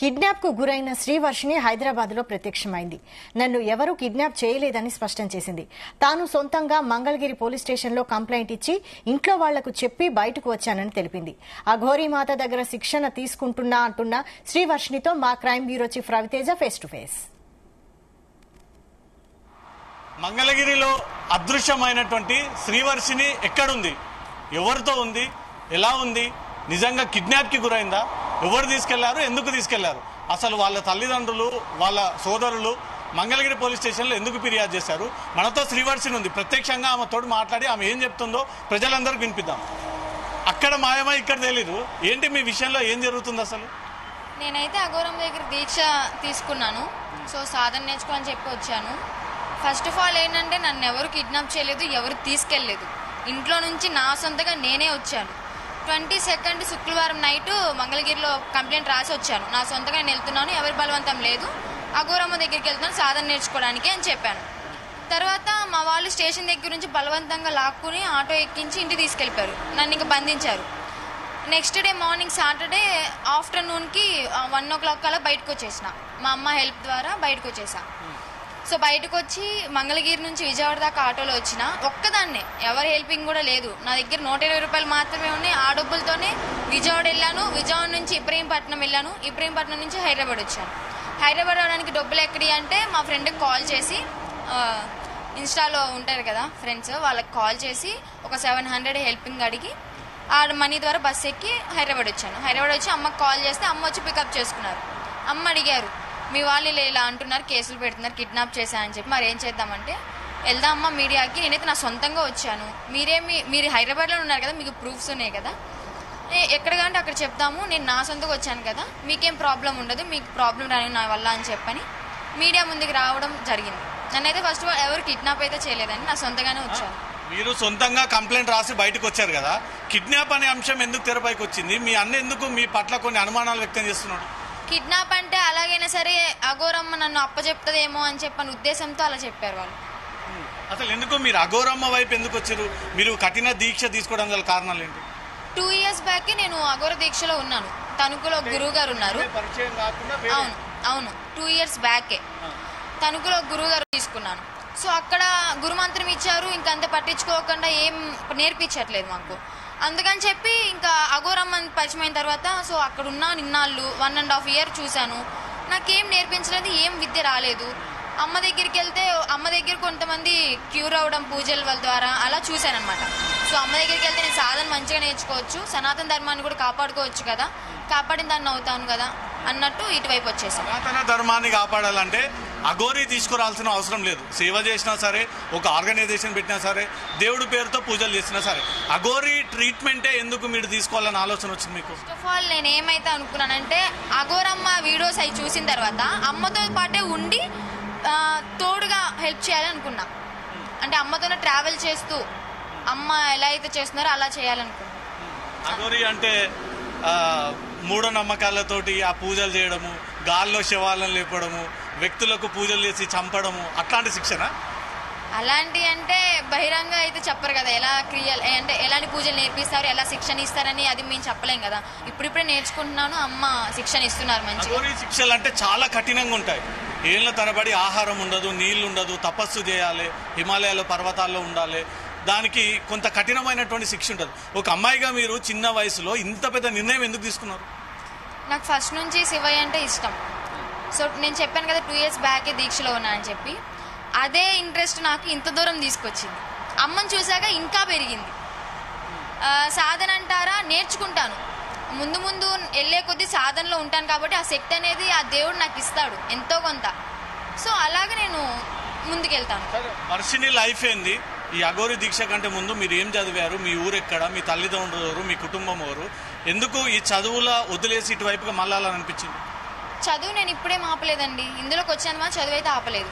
Kidnap కు గురైన శ్రీవర్షిని హైదరాబాద్ లో ప్రత్యక్షమైంది. నన్ను ఎవరూ కిడ్నాప్ చేయలేదని స్పష్టం చేసింది. తాను సొంతంగా మంగళగిరి పోలీస్ స్టేషన్ లో కంప్లైంట్ ఇచ్చి ఇంట్లో వాళ్లకు చెప్పి బయటకు వచ్చానని తెలిపింది. అఘోరీమాత దగ్గర శిక్షణ తీసుకుంటున్నా అంటున్న శ్రీవర్షినితో మా crime bureau chief Raviteja face to face. మంగళగిరిలో అదృశ్యమైనటువంటి శ్రీవర్షిని ఎక్కడుంది, ఎవరితో ఉంది, ఎలా ఉంది, నిజంగా కిడ్నాప్ కి గురైందా, ఎవరు తీసుకెళ్లారు, ఎందుకు తీసుకెళ్లారు, అసలు వాళ్ళ తల్లిదండ్రులు వాళ్ళ సోదరులు మంగళగిరి పోలీస్ స్టేషన్లో ఎందుకు ఫిర్యాదు చేశారు? మనతో శ్రీవర్షిని ఉంది. ప్రత్యక్షంగా ఆమె తోడు మాట్లాడి ఆమె ఏం చెప్తుందో ప్రజలందరికీ వినిపిద్దాం. అక్కడ మాయమా, ఇక్కడ తెలీదు. ఏంటి మీ విషయంలో ఏం జరుగుతుంది అసలు? నేనైతే అఘోరం దగ్గర దీక్ష తీసుకున్నాను. సో సాధన నేర్చుకోవాలని చెప్పి వచ్చాను. ఫస్ట్ ఆఫ్ ఆల్ ఏంటంటే నన్ను ఎవరు కిడ్నాప్ చేయలేదు, ఎవరు తీసుకెళ్ళలేదు. ఇంట్లో నుంచి నా సొంతగా నేనే వచ్చాను. 22 శుక్రవారం నైట్ మంగళగిరిలో కంప్లైంట్ రాసి వచ్చాను. నా సొంతగా నేను వెళ్తున్నాను, ఎవరి బలవంతం లేదు, అఘోరమ్మ దగ్గరికి వెళ్తున్నాను సాధన నేర్చుకోవడానికి అని చెప్పాను. తర్వాత మా వాళ్ళు స్టేషన్ దగ్గర నుంచి బలవంతంగా లాక్కుని ఆటో ఎక్కించి ఇంటికి తీసుకెళ్ళిపోయారు. నన్ను ఇంకా బంధించారు. నెక్స్ట్ డే మార్నింగ్ సాటర్డే ఆఫ్టర్నూన్కి 1 o'clock కల్లా బయటకు వచ్చేసిన. మా అమ్మ హెల్ప్ ద్వారా బయటకు వచ్చేసా. సో బయటకు వచ్చి మంగళగిరి నుంచి విజయవాడ దాకా ఆటోలో వచ్చిన. ఒక్కదాన్నే, ఎవరి హెల్పింగ్ కూడా లేదు. నా దగ్గర 120 రూపాయలు మాత్రమే ఉన్నాయి. ఆ డబ్బులతోనే విజయవాడ వెళ్ళాను. విజయవాడ నుంచి ఇబ్రహీంపట్నం వెళ్ళాను. ఇబ్రహీంపట్నం నుంచి హైదరాబాద్ వచ్చాను. హైదరాబాద్ రావడానికి డబ్బులు ఎక్కడి అంటే మా ఫ్రెండ్కి కాల్ చేసి, ఇన్స్టాలో ఉంటారు కదా ఫ్రెండ్స్, వాళ్ళకి కాల్ చేసి ఒక 700 హెల్పింగ్ అడిగి ఆ మనీ ద్వారా బస్ ఎక్కి హైదరాబాద్ వచ్చాను. హైదరాబాద్ వచ్చి అమ్మకి కాల్ చేస్తే అమ్మ వచ్చి పికప్ చేసుకున్నారు. అమ్మ అడిగారు, మీ వాళ్ళు ఇలా అంటున్నారు, కేసులు పెడుతున్నారు, కిడ్నాప్ చేశానని చెప్పి, మరి ఏం చేద్దామంటే వెళ్దాం అమ్మ మీడియాకి. నేనైతే నా సొంతంగా వచ్చాను, మీరు హైదరాబాద్లో ఉన్నారు కదా, మీకు ప్రూఫ్స్ ఉన్నాయి కదా, ఎక్కడ కంటే అక్కడ చెప్దాము, నేను నా సొంతంగా వచ్చాను కదా, మీకేం ప్రాబ్లం ఉండదు, మీకు ప్రాబ్లం రాని నా వల్ల అని చెప్పని మీడియా ముందుకు రావడం జరిగింది. నన్నైతే ఫస్ట్ ఆఫ్ ఆల్ ఎవరు కిడ్నాప్ అయితే చేయలేదని నా సొంతంగానే వచ్చాను. మీరు సొంతంగా కంప్లైంట్ రాసి బయటకు వచ్చారు కదా, కిడ్నాప్ అనే అంశం ఎందుకు తెరపైకి వచ్చింది? మీ అన్న ఎందుకు మీ పట్ల కొన్ని అనుమానాలు వ్యక్తం చేస్తున్నాడు? కిడ్నాప్ అంటే అలాగైనా సరే అఘోరమ్మ నన్ను అప్పచెప్తదేమో అని చెప్పని ఉద్దేశంతో అలా చెప్పారు వాళ్ళు. అసలు ఎందుకు మీరు అఘోరమ్మ వైపు ఎందుకు వచ్చారు? మీరు కఠిన దీక్ష తీసుకోవడం గల కారణాలు ఏంటి? 2 years బ్యాక్ నేను అఘోర దీక్షలో ఉన్నాను. తణుకులో గురువు గారు ఉన్నారు. అవును 2 years బ్యాకే తణుకులో గురువు గారు తీసుకున్నాను. సో అక్కడ గురుమంత్రం ఇచ్చారు, ఇంకంత పట్టించుకోకుండా ఏం నేర్పించట్లేదు మాకు. అందుకని చెప్పి ఇంకా అఘోరమ్మని పరిచయం అయిన తర్వాత సో అక్కడ ఉన్న నిన్నాళ్ళు 1.5 year చూశాను. నాకేం నేర్పించలేదు, ఏం విద్య రాలేదు. అమ్మ దగ్గరికి వెళ్తే అమ్మ దగ్గర కొంతమంది క్యూర్ అవ్వడం పూజల వాళ్ళ ద్వారా అలా చూశానమాట. సో అమ్మ దగ్గరికి వెళ్తే నేను సాధన మంచిగా నేర్చుకోవచ్చు, సనాతన ధర్మాన్ని కూడా కాపాడుకోవచ్చు కదా, కాపాడిన దాన్ని అవుతాను కదా అన్నట్టు ఇటువైపు వచ్చేసాను. సనాతన ధర్మాన్ని కాపాడాలంటే అఘోరీ తీసుకురావాల్సిన అవసరం లేదు. సేవ చేసినా సరే, ఒక ఆర్గనైజేషన్ పెట్టినా సరే, దేవుడి పేరుతో పూజలు చేసినా సరే, అఘోరీ ట్రీట్మెంటే ఎందుకు మీరు తీసుకోవాలని ఆలోచన వచ్చింది మీకు? ఫస్ట్ ఆఫ్ ఆల్ నేను ఏమైతే అనుకున్నానంటే అఘోరమ్మ వీడియోస్ అవి చూసిన తర్వాత అమ్మతో పాటే ఉండి తోడుగా హెల్ప్ చేయాలని అనుకున్నా. అంటే అమ్మతోనే ట్రావెల్ చేస్తూ అమ్మ ఎలా అయితే చేస్తున్నారో అలా చేయాలనుకున్నా. అఘోరీ అంటే మూఢనమ్మకాలతోటి ఆ పూజలు చేయడము, గాల్లో శవాలను లేపడము, వ్యక్తులకు పూజలు చేసి చంపడము, అట్లాంటి శిక్షణ? అలాంటి అంటే బహిరంగ అయితే చెప్పరు కదా, ఎలా క్రియలు అంటే ఎలాంటి పూజలు నేర్పిస్తారు, ఎలా శిక్షణ ఇస్తారని అది మేము చెప్పలేం కదా. ఇప్పుడిప్పుడే నేర్చుకుంటున్నాను, అమ్మ శిక్షణ ఇస్తున్నారు మంచిగా. అఘోరీ శిక్షలు అంటే చాలా కఠినంగా ఉంటాయి. ఏళ్ళ తరబడి ఆహారం ఉండదు, నీళ్లు ఉండదు, తపస్సు చేయాలి, హిమాలయాల పర్వతాల్లో ఉండాలి, దానికి కొంత కఠినమైనటువంటి శిక్ష ఉంటుంది. ఒక అమ్మాయిగా మీరు చిన్న వయసులో ఇంత పెద్ద నిర్ణయం ఎందుకు తీసుకున్నారు? నాకు ఫస్ట్ నుంచి శివయ్య అంటే ఇష్టం. సో నేను చెప్పాను కదా 2 years బ్యాకే దీక్షలో ఉన్నా అని చెప్పి, అదే ఇంట్రెస్ట్ నాకు ఇంత దూరం తీసుకొచ్చింది. అమ్మని చూశాక ఇంకా పెరిగింది. సాధన అంటారా, నేర్చుకుంటాను, ముందు ముందు వెళ్ళే కొద్దీ సాధనలో ఉంటాను కాబట్టి ఆ శక్తి అనేది ఆ దేవుడు నాకు ఇస్తాడు ఎంతో కొంత. సో అలాగే నేను ముందుకెళ్తాను. వర్షిని లైఫ్ ఏంది? ఈ అఘోరీ దీక్ష కంటే ముందు మీరు ఏం చదివారు? మీ ఊరెక్కడ? మీ తల్లిదండ్రులు ఎవరు? మీ కుటుంబం ఎవరు? ఎందుకు ఈ చదువులా వదిలేసి ఇటువైపుగా మళ్ళాలని అనిపించింది? చదువు నేను ఇప్పుడేం ఆపలేదండి, ఇందులోకి వచ్చాను మా చదువు అయితే ఆపలేదు.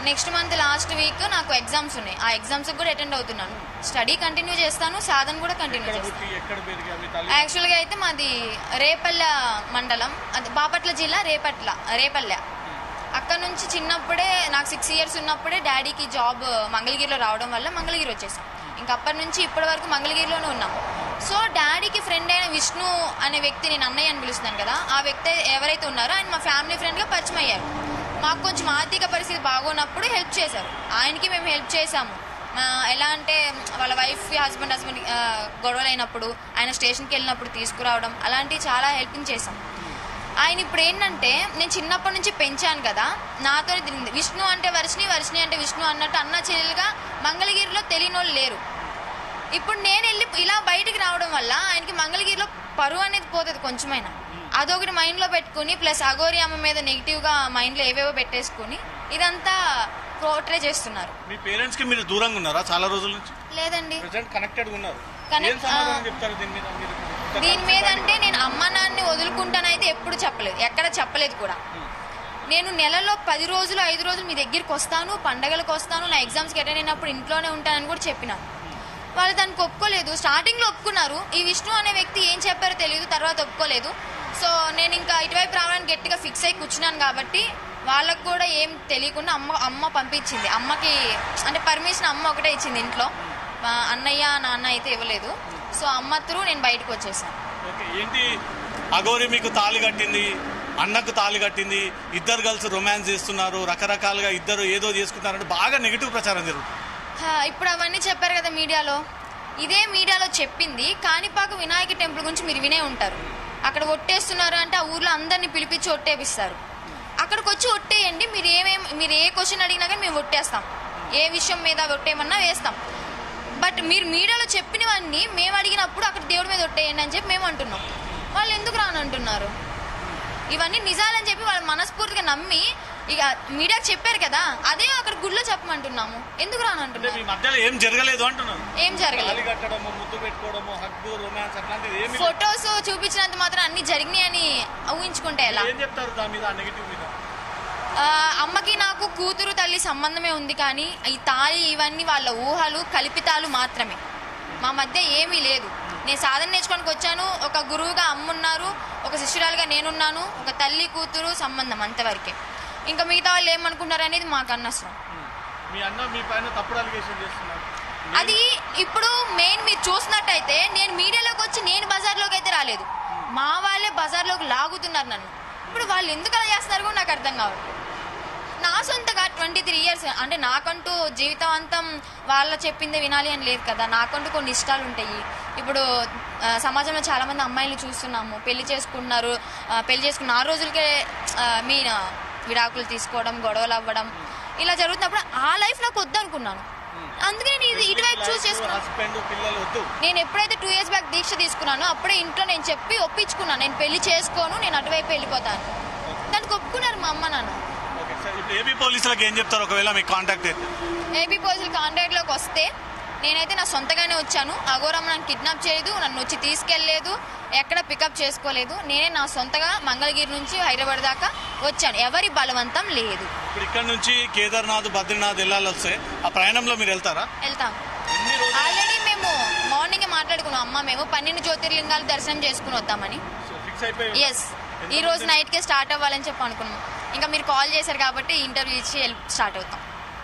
నెక్స్ట్ మంత్ లాస్ట్ వీక్ నాకు ఎగ్జామ్స్ ఉన్నాయి, ఆ ఎగ్జామ్స్ కూడా అటెండ్ అవుతున్నాను. స్టడీ కంటిన్యూ చేస్తాను, సాధన కూడా కంటిన్యూ చేస్తాను. యాక్చువల్గా అయితే మాది రేపల్లె మండలం, అది బాపట్ల జిల్లా, రేపల్లె. అక్కడ నుంచి చిన్నప్పుడే నాకు 6 years ఉన్నప్పుడే డాడీకి జాబ్ మంగళగిరిలో రావడం వల్ల మంగళగిరి వచ్చేసాం. ఇంక అప్పటి నుంచి ఇప్పటి వరకు మంగళగిరిలోనే ఉన్నాం. సో డాడీకి ఫ్రెండ్ అయిన విష్ణు అనే వ్యక్తి, నేను అన్నయ్య అని పిలుస్తున్నాను కదా, ఆ వ్యక్తి ఎవరైతే ఉన్నారో ఆయన మా ఫ్యామిలీ ఫ్రెండ్గా పరిచయం అయ్యారు. మాకు కొంచెం ఆర్థిక పరిస్థితి బాగోనప్పుడు హెల్ప్ చేశారు. ఆయనకి మేము హెల్ప్ చేశాము. ఎలా అంటే వాళ్ళ వైఫ్ హస్బెండ్ గొడవలు అయినప్పుడు ఆయన స్టేషన్కి వెళ్ళినప్పుడు తీసుకురావడం, అలాంటివి చాలా హెల్పింగ్ చేశాం. ఆయన ఇప్పుడు ఏంటంటే, నేను చిన్నప్పటి నుంచి పెంచాను కదా, నాతోనే తిరిగింది. విష్ణు అంటే వర్షిణి, వర్షిణి అంటే విష్ణు అన్నట్టు అన్న చెల్లెలుగా మంగళగిరిలో తెలియని వాళ్ళు లేరు. ఇప్పుడు నేను వెళ్ళి ఇలా బయటికి రావడం వల్ల ఆయనకి మంగళగిరిలో పరువు అనేది పోతుంది కొంచెమైనా. అదొకటి మైండ్లో పెట్టుకుని, ప్లస్ అఘోరి అమ్మ మీద నెగిటివ్గా మైండ్లో ఏవేవో పెట్టేసుకుని ఇదంతా పోర్ట్రే చేస్తున్నారు. మీ పేరెంట్స్ కి మీరు దూరంగా ఉన్నారా చాలా రోజుల నుంచి? లేదండి, కనెక్టెడ్ ఉన్నారు. దీని మీద అంటే నేను అమ్మ నాన్నని వదులుకుంటానైతే ఎప్పుడు చెప్పలేదు, ఎక్కడ చెప్పలేదు కూడా. నేను నెలలో 10 రోజులు 5 రోజులు మీ దగ్గరికి వస్తాను, పండగలకు వస్తాను, నా ఎగ్జామ్స్కి అటెండ్ అయినప్పుడు ఇంట్లోనే ఉంటానని కూడా చెప్పినాను. వాళ్ళు దానికి ఒప్పుకోలేదు. స్టార్టింగ్లో ఒప్పుకున్నారు, ఈ విష్ణు అనే వ్యక్తి ఏం చెప్పారో తెలియదు, తర్వాత ఒప్పుకోలేదు. సో నేను ఇంకా ఇటువైపు రావడానికి గట్టిగా ఫిక్స్ అయి కూర్చున్నాను కాబట్టి వాళ్ళకు కూడా ఏం తెలియకుండా అమ్మ పంపించింది. అమ్మకి అంటే పర్మిషన్ అమ్మ ఒకటే ఇచ్చింది ఇంట్లో, అన్నయ్య నాన్న అయితే ఇవ్వలేదు. సో అమ్మ త్రూ నేను బయటకు వచ్చేసాను. ఏంటి అఘోరి మీకు తాళి కట్టింది, అన్నకు తాళి కట్టింది, ఇద్దరు కలిసి రొమాన్స్ చేస్తున్నారు, రకరకాలుగా ఇద్దరు ఏదో చేసుకుంటారంటే బాగా నెగిటివ్ ప్రచారం జరుగుతుంది. ఇప్పుడు అవన్నీ చెప్పారు కదా మీడియాలో, ఇదే మీడియాలో చెప్పింది కాణిపాక వినాయక టెంపుల్ గురించి మీరు వినే ఉంటారు. అక్కడ ఒట్టేస్తున్నారు అంటే ఆ ఊర్లో అందరినీ పిలిపించి ఒట్టేపిస్తారు. అక్కడికి వచ్చి ఒట్టేయండి, మీరు ఏ క్వశ్చన్ అడిగినా కానీ మేము ఒట్టేస్తాం, ఏ విషయం మీద ఒట్టేయమన్నా వేస్తాం. బట్ మీరు మీడియాలో చెప్పినవన్నీ మేము అడిగినప్పుడు అక్కడ దేవుడి మీద ఒట్టేయండి అని చెప్పి మేము అంటున్నాం. వాళ్ళు ఎందుకు రానంటున్నారు? ఇవన్నీ నిజాలని చెప్పి వాళ్ళు మనస్ఫూర్తిగా నమ్మి ఇక మీడియాకి చెప్పారు కదా, అదే అక్కడ గుళ్ళో చెప్పమంటున్నాము. ఎందుకు రానంటున్నారు? ఏం జరగలేదు అంటున్నారు. ఏం జరగలేదు. ఫొటోస్ చూపించినంత మాత్రం అన్ని జరిగినాయి అని ఊహించుకుంటే ఎలా? అమ్మకి నాకు కూతురు తల్లి సంబంధమే ఉంది, కానీ ఈ తాళి ఇవన్నీ వాళ్ళ ఊహలు కల్పితాలు మాత్రమే. మా మధ్య ఏమీ లేదు. నేను సాధన నేర్చుకోడానికి వచ్చాను, ఒక గురువుగా అమ్మున్నారు, ఒక శిష్యురాలుగా నేనున్నాను, ఒక తల్లి కూతురు సంబంధం అంతవరకే. ఇంకా మిగతా వాళ్ళు ఏమనుకుంటారు అనేది మాకు అనవసరం. అది ఇప్పుడు మెయిన్ మీరు చూసినట్టయితే నేను మీడియాలోకి వచ్చి నేను బజార్లోకి అయితే రాలేదు, మా వాళ్ళే బజార్లోకి లాగుతున్నారు నన్ను. ఇప్పుడు వాళ్ళు ఎందుకు అలా చేస్తున్నారు కూడా నాకు అర్థం కావట్లేదు. నా సొంతగా 23 years అంటే నాకంటూ జీవితాంతం వాళ్ళ చెప్పిందే వినాలి అని లేదు కదా, నాకంటూ కొన్ని ఇష్టాలు ఉంటాయి. ఇప్పుడు సమాజంలో చాలా మంది అమ్మాయిలు చూస్తున్నాము, పెళ్లి చేసుకున్నారు, పెళ్లి చేసుకున్న 6 రోజులకే మీ విడాకులు తీసుకోవడం, గొడవలు అవ్వడం, ఇలా జరుగుతున్నప్పుడు ఆ లైఫ్ నాకు వద్దు అనుకున్నాను. అందుకే నేను ఇటువైపు చూస్ చేసుకున్నాను. నేను ఎప్పుడైతే 2 years బ్యాక్ దీక్ష తీసుకున్నానో అప్పుడే ఇంట్లో నేను చెప్పి ఒప్పించుకున్నాను, నేను పెళ్లి చేసుకోను, నేను అటువైపు వెళ్ళిపోతాను. దానికి ఒప్పుకున్నారు మా అమ్మ నాన్న. ఏపీ పోలీసులకు ఏం చెప్తారు ఒకవేళ మీకు కాంటాక్ట్ అయితే? ఏపీ పోలీసులు కాంటాక్ట్లోకి వస్తే నేనైతే నా సొంతగానే వచ్చాను. అఘోరమ్మ నన్ను కిడ్నాప్ చేయలేదు, నన్ను వచ్చి తీసుకెళ్లేదు, ఎక్కడ పికప్ చేసుకోలేదు. నేనే నా సొంతగా మంగళగిరి నుంచి హైదరాబాద్ దాకా వచ్చాను, ఎవరి బలవంతం లేదు. ఇప్పుడు ఇక్కడ నుంచి కేదార్నాథ్ బద్రీనాథ్ వెళ్ళాలి వస్తే ఆ ప్రయాణంలో మీరు వెళ్తారా? వెళ్తాం. ఆల్రెడీ మేము మార్నింగ్ మాట్లాడుకున్నాం అమ్మ, మేము 12 జ్యోతిర్లింగాలు దర్శనం చేసుకుని వద్దామని. ఎస్, ఈ రోజు నైట్కే స్టార్ట్ అవ్వాలని చెప్పి అనుకున్నాం. ఇంకా మీరు కాల్ చేశారు కాబట్టి ఇంటర్వ్యూ ఇచ్చి స్టార్ట్ అవుతాం.